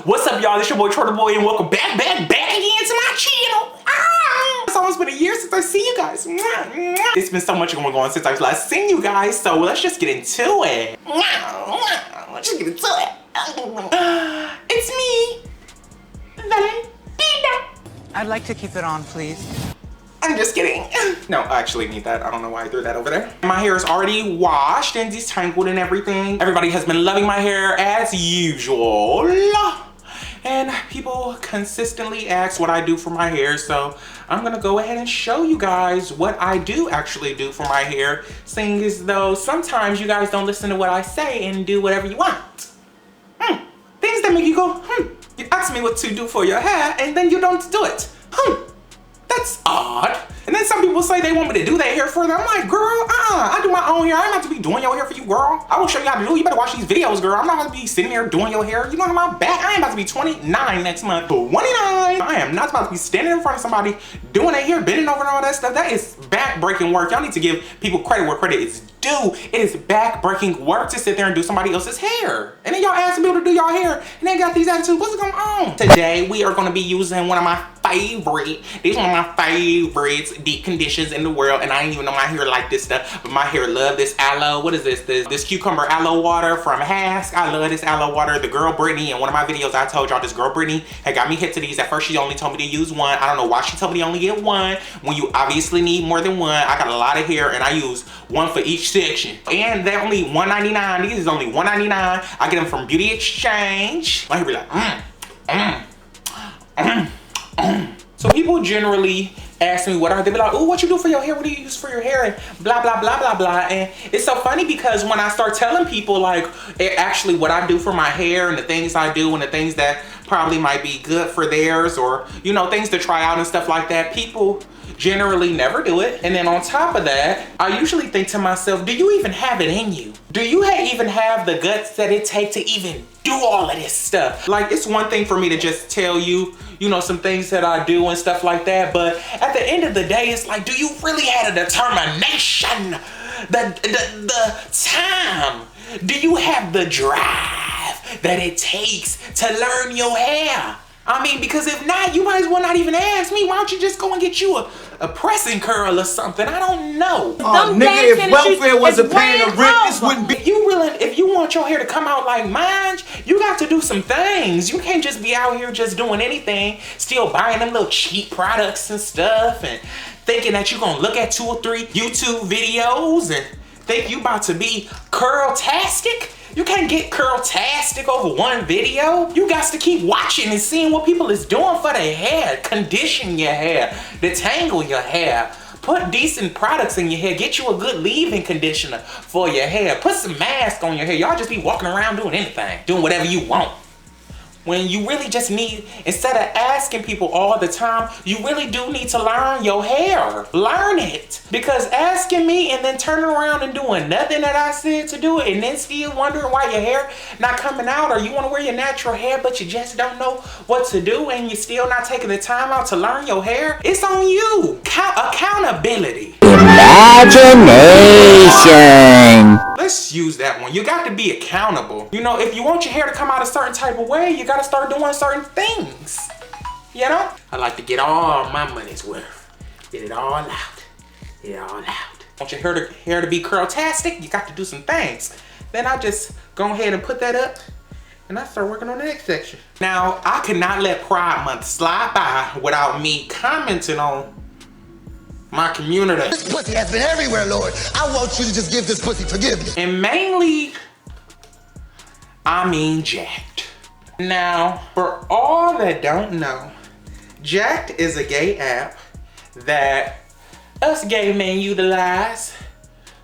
What's up, y'all? It's your boy Turban Boy, and welcome back again to my channel. It's almost been a year since I seen you guys. It's been so much going on since I've last seen you guys, so let's just get into it. Let's just get into it. It's me, Valentina. I'd like to keep it on, please. I'm just kidding. No, I actually need that. I don't know why I threw that over there. My hair is already washed and detangled and everything. Everybody has been loving my hair as usual. And people consistently ask what I do for my hair, so I'm gonna go ahead and show you guys what I do actually do for my hair, seeing as though sometimes you guys don't listen to what I say and do whatever you want. Things that make you go, You ask me what to do for your hair and then you don't do it. That's odd. And then some people say they want me to do their hair for them. I'm like, girl, I do my own hair. I ain't about to be doing your hair for you, girl. I will show you how to do it. You better watch these videos, girl. I'm not about to be sitting here doing your hair. You know my back. I ain't about to be 29 next month. 29. I am not about to be standing in front of somebody doing their hair, bending over and all that stuff. That is back-breaking work. Y'all need to give people credit where credit is due. It is back-breaking work to sit there and do somebody else's hair. And then y'all ask people to do y'all hair, and they got these attitudes. What's going on? Today, we are going to be using one of my favorite, these one of my favorites, deep conditions in the world, and I didn't even know my hair like this stuff, but my hair love this aloe. What is this? This cucumber aloe water from Hask. I love this aloe water. The girl Brittany, in one of my videos, I told y'all this girl Brittany had got me hip to these. At first, she only told me to use one. I don't know why she told me to only get one when you obviously need more than one. I got a lot of hair, and I use one for each section. And they're only $1.99. These is only $1.99. I get them from Beauty Exchange. My hair be like, So people generally ask me what they be like, oh, what you do for your hair? What do you use for your hair? And blah, blah, blah, blah, blah. And it's so funny because when I start telling people like actually what I do for my hair and the things I do and the things that probably might be good for theirs, or, you know, things to try out and stuff like that, people generally never do it. And then on top of that, I usually think to myself, do you even have it in you? Do you even have the guts that it takes to even do all of this stuff? Like, it's one thing for me to just tell you, you know, some things that I do and stuff like that, but at the end of the day, it's like, do you really have the determination, the time? Do you have the drive that it takes to learn your hair? I mean, because if not, you might as well not even ask me. Why don't you just go and get you a pressing curl or something? I don't know. Nigga, if welfare wasn't paying the rent, this wouldn't be. If you want your hair to come out like mine, you got to do some things. You can't just be out here just doing anything, still buying them little cheap products and stuff, and thinking that you're gonna look at 2 or 3 YouTube videos and think you about to be curl-tastic. You can't get curl-tastic over one video. You got to keep watching and seeing what people is doing for their hair. Condition your hair, detangle your hair, put decent products in your hair, get you a good leave-in conditioner for your hair, put some mask on your hair. Y'all just be walking around doing anything, doing whatever you want. When you really just need, instead of asking people all the time, you really do need to learn your hair. Learn it. Because asking me and then turning around and doing nothing that I said to do it and then still wondering why your hair not coming out, or you want to wear your natural hair but you just don't know what to do and you're still not taking the time out to learn your hair, it's on you. Accountability. Imagination. Let's use that one. You got to be accountable. You know, if you want your hair to come out a certain type of way, you got to start doing certain things. You know? I like to get all my money's worth. Get it all out. Get it all out. Want your hair to be curl-tastic? You got to do some things. Then I just go ahead and put that up, and I start working on the next section. Now, I could not let Pride Month slide by without me commenting on my community. This pussy has been everywhere, Lord. I want you to just give this pussy forgiveness. And mainly, I mean Jacked. Now, for all that don't know, Jacked is a gay app that us gay men utilize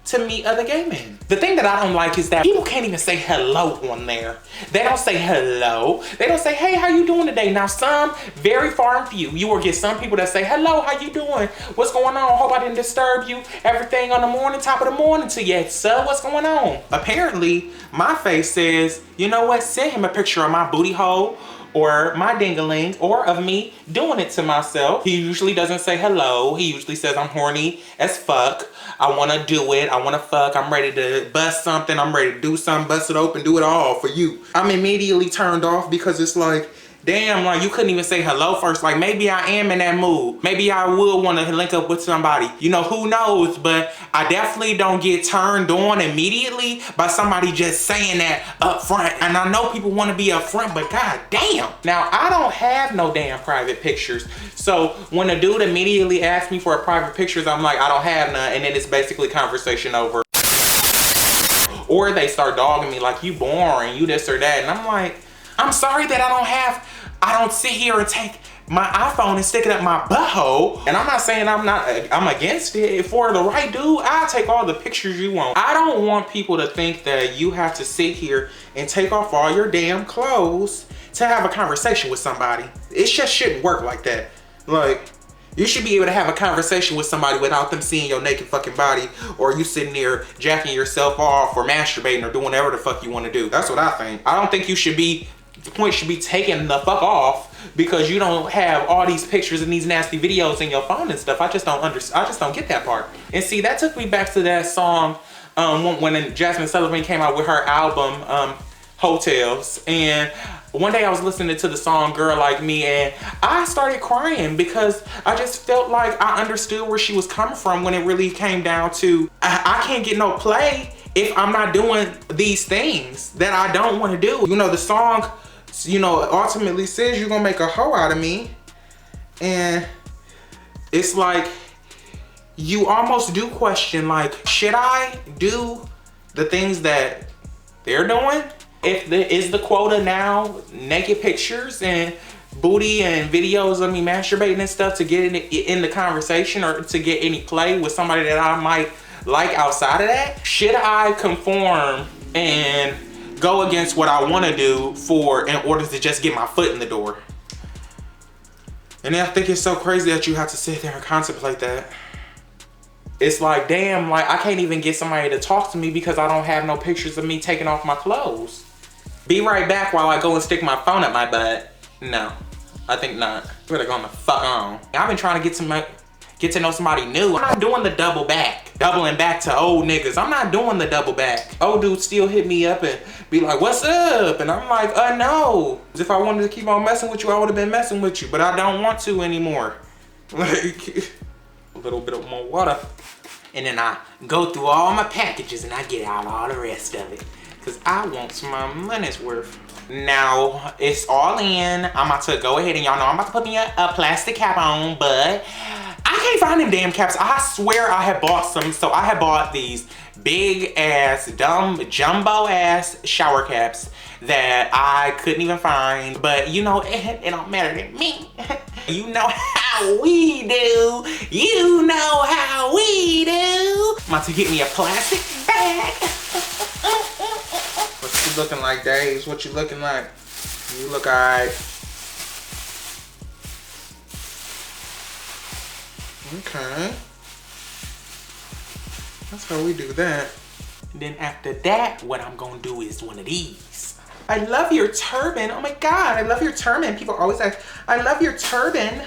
to meet other gay men. The thing that I don't like is that people can't even say hello on there. They don't say hello. They don't say, hey, how you doing today? Now some, very far and few, you will get some people that say, hello, how you doing? What's going on? Hope I didn't disturb you. Everything on the morning, top of the morning to you. So what's going on? Apparently, my face says, you know what? Send him a picture of my booty hole or my ding-a-ling, or of me doing it to myself. He usually doesn't say hello. He usually says, I'm horny as fuck. I want to do it. I want to fuck. I'm ready to bust something. I'm ready to do something, bust it open, do it all for you. I'm immediately turned off because it's like, damn, like you couldn't even say hello first. Like maybe I am in that mood. Maybe I will want to link up with somebody. You know, who knows? But I definitely don't get turned on immediately by somebody just saying that up front. And I know people want to be up front, but god damn. Now, I don't have no damn private pictures. So when a dude immediately asks me for a private pictures, I'm like, I don't have none. And then it's basically conversation over. Or they start dogging me like, you boring, you this or that. And I'm like, I'm sorry that I don't sit here and take my iPhone and stick it up my butthole. And I'm not saying I'm against it. For the right dude, I'll take all the pictures you want. I don't want people to think that you have to sit here and take off all your damn clothes to have a conversation with somebody. It just shouldn't work like that. Like, you should be able to have a conversation with somebody without them seeing your naked fucking body, or you sitting there jacking yourself off or masturbating or doing whatever the fuck you want to do. That's what I think. I don't think you should be, the point should be taken the fuck off because you don't have all these pictures and these nasty videos in your phone and stuff. I just don't get that part. And see, that took me back to that song when Jasmine Sullivan came out with her album, Hotels. And one day I was listening to the song Girl Like Me and I started crying because I just felt like I understood where she was coming from when it really came down to, I can't get no play if I'm not doing these things that I don't want to do. You know, the song, you know, ultimately says you're gonna make a hoe out of me. And it's like, you almost do question, like, should I do the things that they're doing? Is the quota now naked pictures and booty and videos of me masturbating and stuff to get in the conversation or to get any play with somebody that I might like outside of that? Should I conform and go against what I want to do in order to just get my foot in the door? And I think it's so crazy that you have to sit there and contemplate that. It's like, damn, like I can't even get somebody to talk to me because I don't have no pictures of me taking off my clothes. Be right back while I go and stick my phone up my butt. No, I think not. We're going the fuck on. I've been trying to get to know somebody new. I'm not doing the doubling back to old niggas. I'm not doing the double back. Old dudes still hit me up and be like, what's up? And I'm like, no. If I wanted to keep on messing with you, I would have been messing with you, but I don't want to anymore. Like, a little bit of more water. And then I go through all my packages and I get out all the rest of it. Cause I want my money's worth. Now, it's all in. I'm about to go ahead and y'all know I'm about to put me a plastic cap on, but I can't find them damn caps. I swear I had bought some. So I had bought these big ass, dumb, jumbo ass shower caps that I couldn't even find. But you know, it don't matter to me. You know how we do. You know how we do. I'm about to get me a plastic bag. What you looking like, Daves? What you looking like? You look alright. Okay. That's how we do that. And then after that, what I'm gonna do is one of these. I love your turban. Oh my God, I love your turban. People always ask, I love your turban.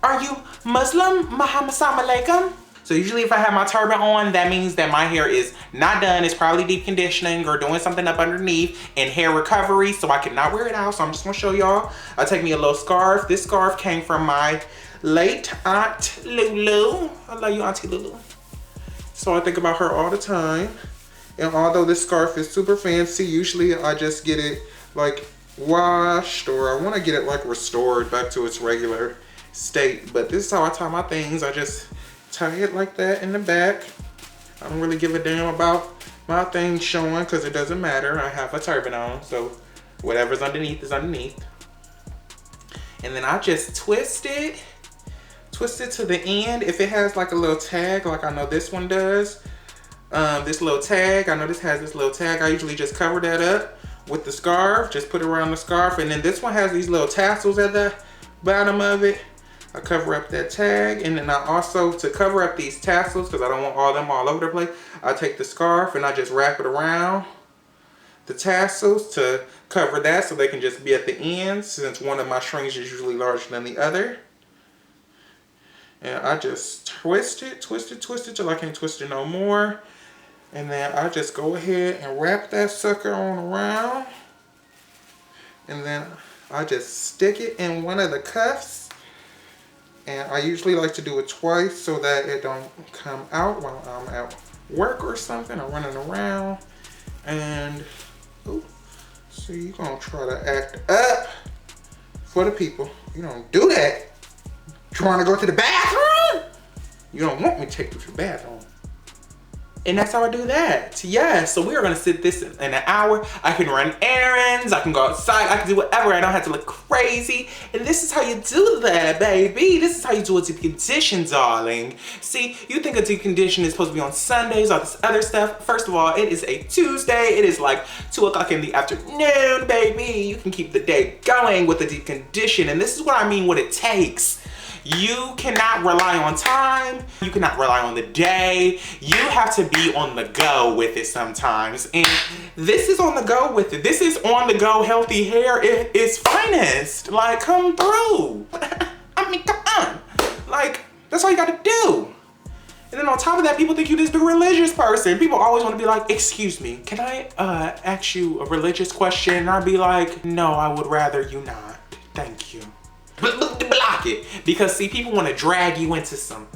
Are you Muslim? Muhammad Assalamu alaikum. So usually if I have my turban on, that means that my hair is not done. It's probably deep conditioning or doing something up underneath and hair recovery, so I cannot wear it out. So I'm just gonna show y'all. I'll take me a little scarf. This scarf came from my late Aunt Lulu. I love you, Auntie Lulu. So I think about her all the time. And although this scarf is super fancy, usually I just get it like washed, or I want to get it like restored back to its regular state. But this is how I tie my things. I just tie it like that in the back. I don't really give a damn about my thing showing because it doesn't matter. I have a turban on, so whatever's underneath is underneath. And then I just twist it to the end. If it has like a little tag, like I know this one does, this little tag, I know this has this little tag, I usually just cover that up with the scarf, just put it around the scarf. And then this one has these little tassels at the bottom of it. I cover up that tag, and then I also, to cover up these tassels, because I don't want them all over the place, I take the scarf and I just wrap it around the tassels to cover that so they can just be at the ends, since one of my strings is usually larger than the other. And I just twist it till I can't twist it no more. And then I just go ahead and wrap that sucker on around. And then I just stick it in one of the cuffs. And I usually like to do it twice so that it don't come out while I'm at work or something or running around. And, ooh, so you're gonna try to act up for the people. You don't do that. Trying to go to the bathroom? You don't want me to take you to the bathroom. And that's how I do that. Yeah, so we are gonna sit this in an hour. I can run errands, I can go outside, I can do whatever. I don't have to look crazy. And this is how you do that, baby. This is how you do a deep condition, darling. See, you think a deep condition is supposed to be on Sundays, all this other stuff. First of all, it is a Tuesday. It is like 2 o'clock in the afternoon, baby. You can keep the day going with a deep condition. And this is what I mean, what it takes. You cannot rely on time. You cannot rely on the day. You have to be on the go with it sometimes. And this is on the go with it. This is on the go healthy hair. It is finest. Like, come through. I mean, come on. Like, that's all you gotta do. And then on top of that, people think you this big religious person. People always want to be like, excuse me, can I ask you a religious question? And I'd be like, no, I would rather you not. Thank you. Block it. Because see, people want to drag you into some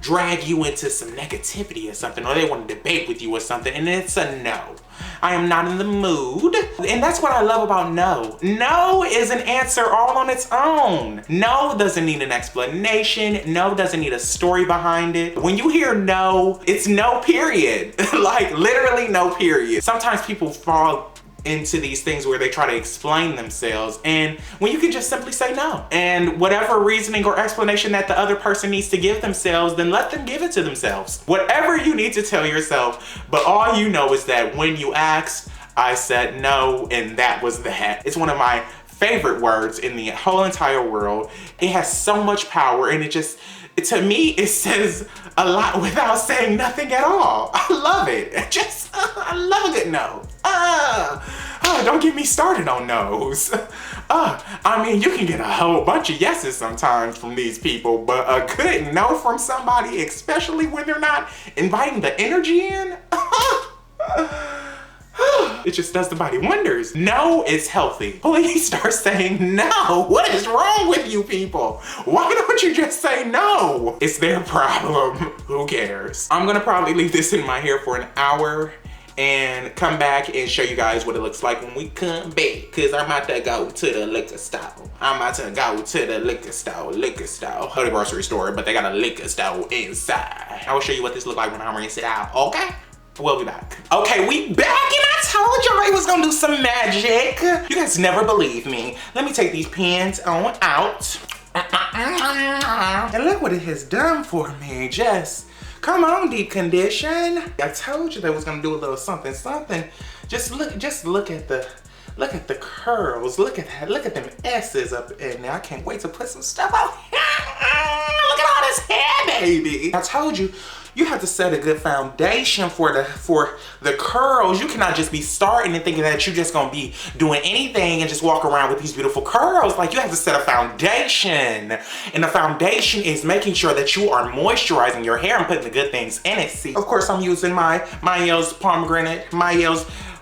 negativity or something, or they want to debate with you or something, and it's a no. I am not in the mood. And that's what I love about no. No is an answer all on its own. No doesn't need an explanation. No doesn't need a story behind it. When you hear no, it's no period. Like literally no period. Sometimes people fall into these things where they try to explain themselves, and when you can just simply say no, and whatever reasoning or explanation that the other person needs to give themselves, then let them give it to themselves. Whatever you need to tell yourself, but all you know is that when you asked, I said no, and that was that. It's one of my favorite words in the whole entire world. It has so much power, and to me, it says a lot without saying nothing at all. I love it. I love a good no. Don't get me started on no's. I mean, you can get a whole bunch of yeses sometimes from these people, but a good no from somebody, especially when they're not inviting the energy in, it just does the body wonders. No is healthy. Please start saying no. What is wrong with you people? Why don't you just say no? It's their problem. Who cares? I'm gonna probably leave this in my hair for an hour and come back and show you guys what it looks like when we come back. Cause I'm about to go to the liquor store. I'm about to go to the liquor store, or the grocery store, but they got a liquor store inside. I will show you what this looks like when I'm rinse it out, okay? We'll be back. Okay, we back, and I told you I was gonna do some magic. You guys never believe me. Let me take these pins on out. And look what it has done for me. Just come on, Deep Condition. I told you they was gonna do a little something. Just look at the curls. Look at that. Look at them S's up in there. I can't wait to put some stuff on. Look at all this hair, baby. I told you, you have to set a good foundation for the curls. You cannot just be starting and thinking that you're just gonna be doing anything and just walk around with these beautiful curls. Like, you have to set a foundation. And the foundation is making sure that you are moisturizing your hair and putting the good things in it. See, of course, I'm using my Aloe's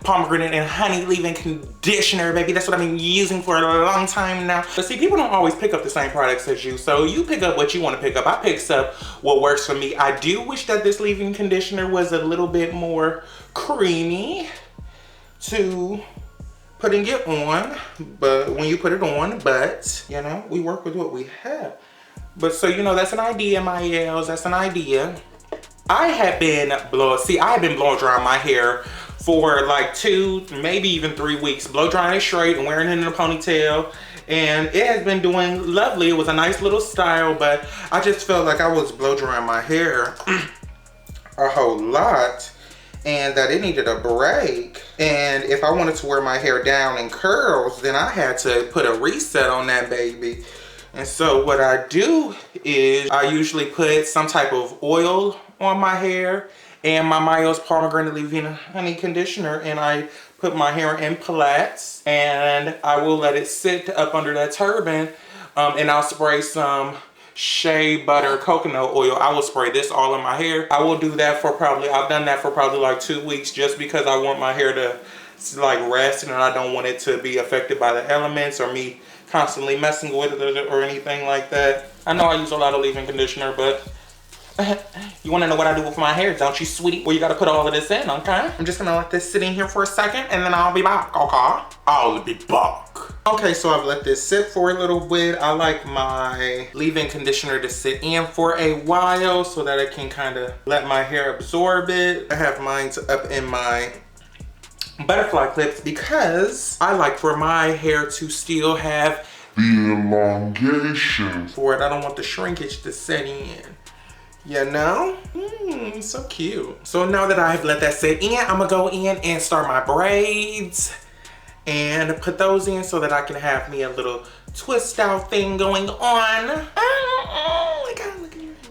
pomegranate and honey leave-in conditioner, baby. That's what I've been using for a long time now. But see, people don't always pick up the same products as you, so you pick up what you want to pick up. I picks up what works for me. I do wish that this leave-in conditioner was a little bit more creamy to putting it on, but when you put it on, but you know, we work with what we have. But so, you know, that's an idea, my L's, that's an idea. I have been blow drying my hair for like 2, maybe even 3 weeks, blow drying it straight and wearing it in a ponytail, and it has been doing lovely. It was a nice little style, but I just felt like I was blow drying my hair a whole lot and that it needed a break. And if I wanted to wear my hair down in curls, then I had to put a reset on that baby. And so what I do is I usually put some type of oil on my hair and my Aloe's pomegranate leave-in honey conditioner, and I put my hair in plaits, and I will let it sit up under that turban, and I'll spray some shea butter coconut oil. I will spray this all in my hair. I will do that for probably, I've done that for probably like 2 weeks, just because I want my hair to like rest, and I don't want it to be affected by the elements or me constantly messing with it or anything like that. I know I use a lot of leave-in conditioner, but you want to know what I do with my hair, don't you, sweetie? Well, you got to put all of this in, okay? I'm just gonna let this sit in here for a second, and then I'll be back, okay? I'll be back. Okay, so I've let this sit for a little bit. I like my leave-in conditioner to sit in for a while so that I can kind of let my hair absorb it. I have mine up in my butterfly clips because I like for my hair to still have the elongation for it. I don't want the shrinkage to set in. You know? So cute. So now that I have let that sit in, I'm gonna go in and start my braids and put those in so that I can have me a little twist out thing going on. Oh my God, look at your hair.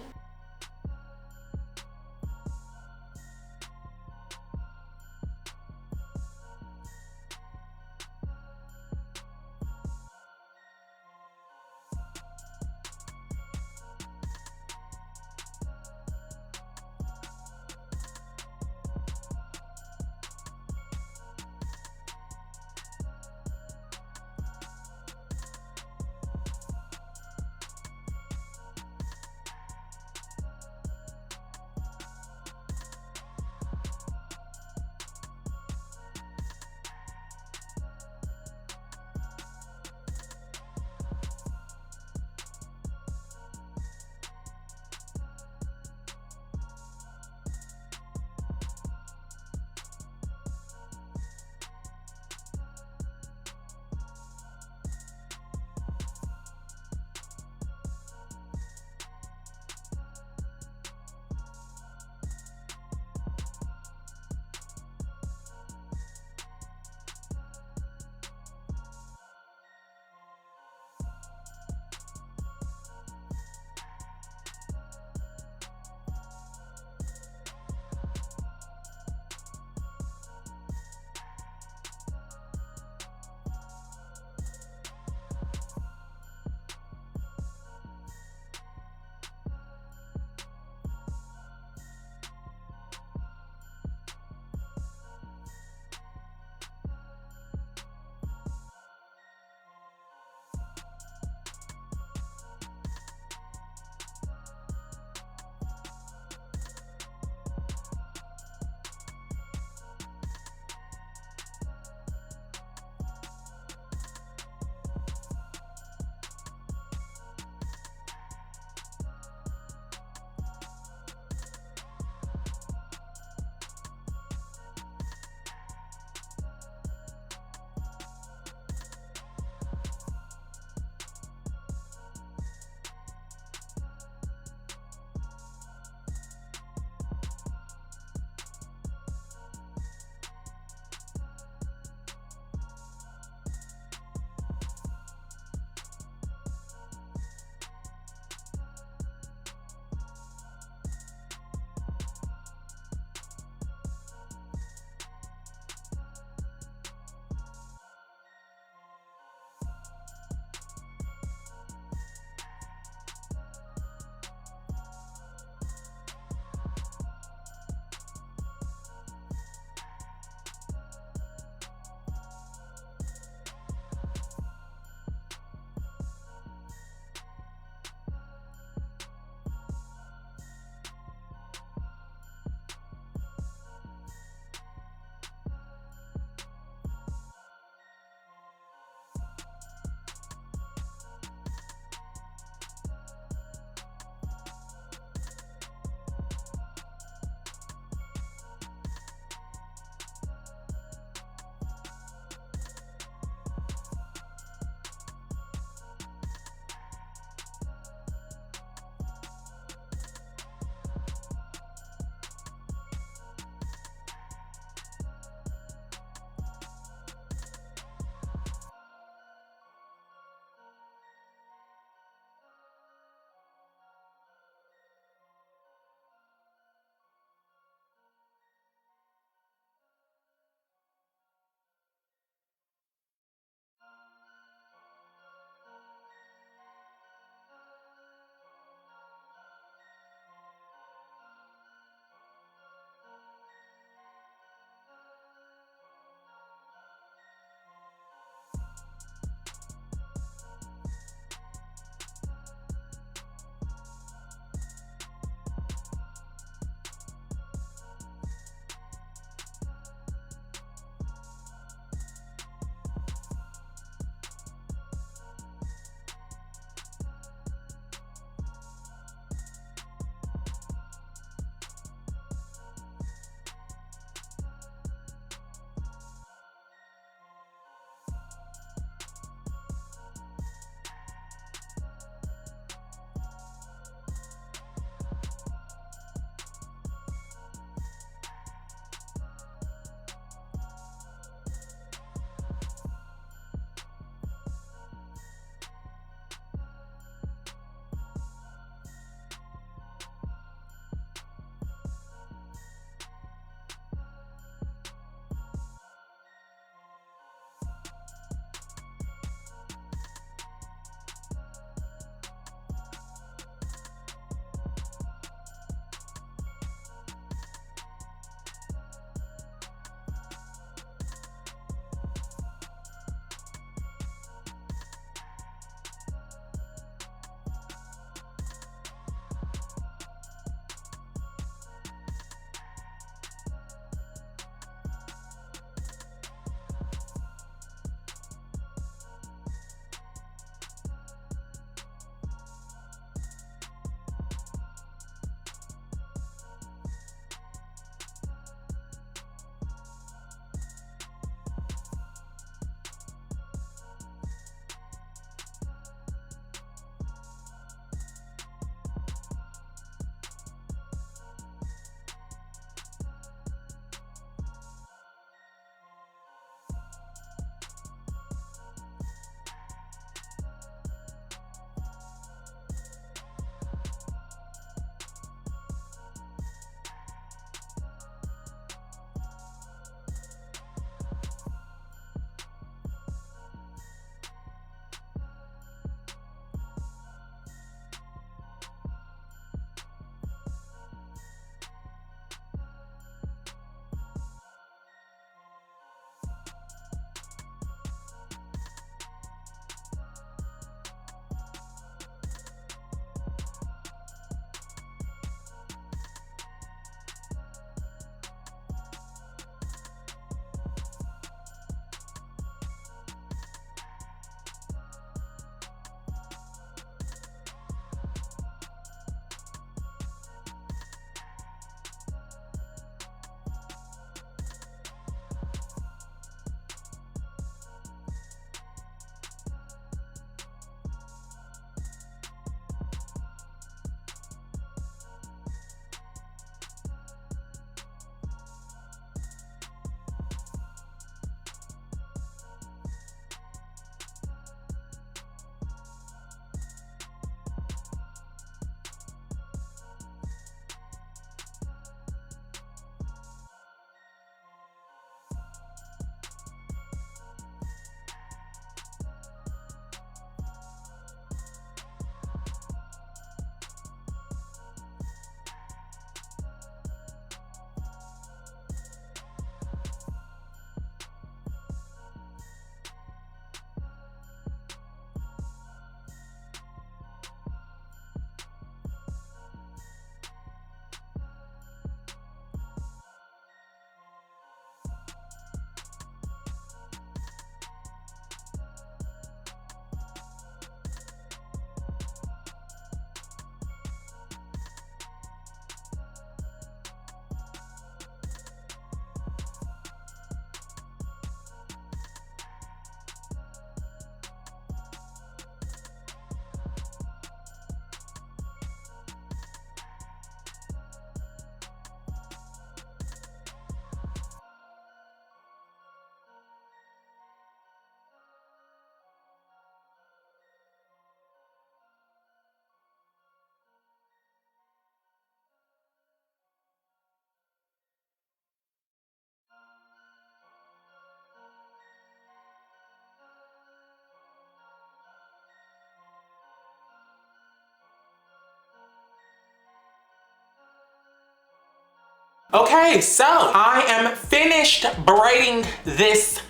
Okay, so I am finished braiding this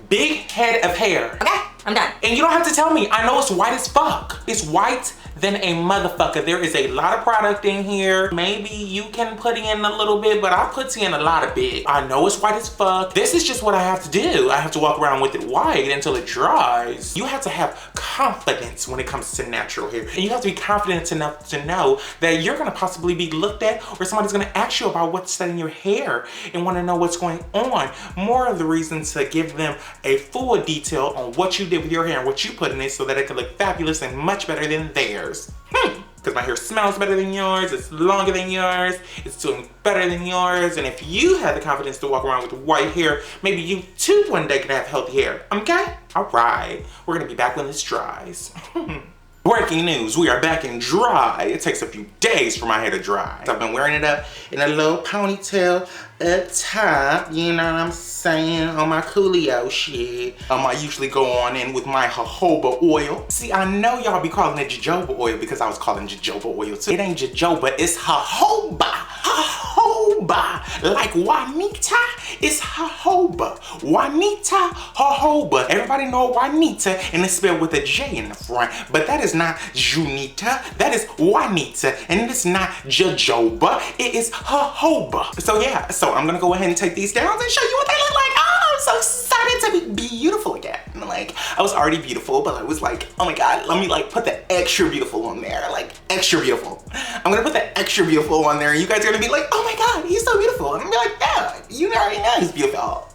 big head of hair. Okay, I'm done. And you don't have to tell me, I know it's white as fuck. It's white than a motherfucker. There is a lot of product in here. Maybe you can put in a little bit, but I put in a lot of bit. I know it's white as fuck. This is just what I have to do. I have to walk around with it white until it dries. You have to have confidence when it comes to natural hair. And you have to be confident enough to know that you're gonna possibly be looked at, or somebody's gonna ask you about what's in your hair and wanna know what's going on. More of the reason to give them a full detail on what you did with your hair and what you put in it so that it could look fabulous and much better than theirs. Because my hair smells better than yours, it's longer than yours, it's doing better than yours, and if you have the confidence to walk around with white hair, maybe you too one day can have healthy hair, okay? All right, we're gonna be back when this dries. Breaking news, we are back in dry. It takes a few days for my hair to dry. So I've been wearing it up in a little ponytail up top, you know what I'm saying, on my Coolio shit. I usually go on in with my jojoba oil. See, I know y'all be calling it jojoba oil because I was calling jojoba oil too. It ain't jojoba, it's jojoba. Jojoba, like Juanita, it's jojoba. Juanita, jojoba. Everybody know Juanita, and it's spelled with a J in the front, but that is not Junita, that is Juanita, and it's not jojoba, it is jojoba. So yeah, so I'm gonna go ahead and take these down and show you what they look like. Oh, I'm so excited to be beautiful again. Like, I was already beautiful, but I was like, oh my God, let me like put the extra beautiful on there, like extra beautiful. I'm gonna put the extra beautiful on there, and you guys are gonna be like, oh my God, he's so beautiful. And I'm gonna be like, yeah, you already know he's beautiful.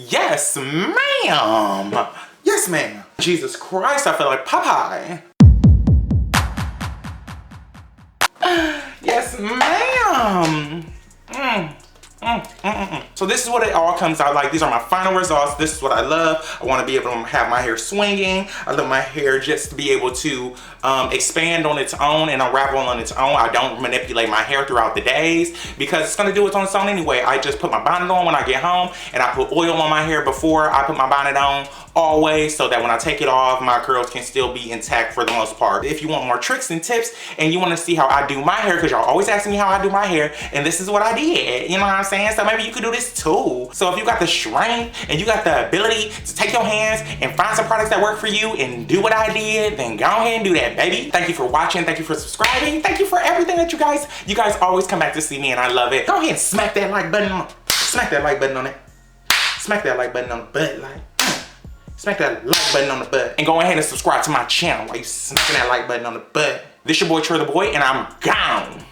Yes, ma'am. Yes, ma'am. Jesus Christ, I feel like Popeye. Yes, ma'am. So this is what it all comes out like. These are my final results. This is what I love. I want to be able to have my hair swinging. I love my hair just to be able to expand on its own and unravel on its own. I don't manipulate my hair throughout the days because it's going to do it on its own anyway. I just put my bonnet on when I get home, and I put oil on my hair before I put my bonnet on always, so that when I take it off, my curls can still be intact for the most part. If you want more tricks and tips and you want to see how I do my hair, because y'all always asking me how I do my hair, and this is what I did, you know what I'm saying? So maybe you could do this too. So if you got the strength and you got the ability to take your hands and find some products that work for you and do what I did, then go ahead and do that, baby. Thank you for watching. Thank you for subscribing. Thank you for everything that you guys always come back to see me, and I love it. Go ahead and smack that like button on. Smack that like button on it. Smack that like button on the butt, like. Smack that like button on the butt. And go ahead and subscribe to my channel while you smacking that like button on the butt. This your boy, Trey the Boy, and I'm gone.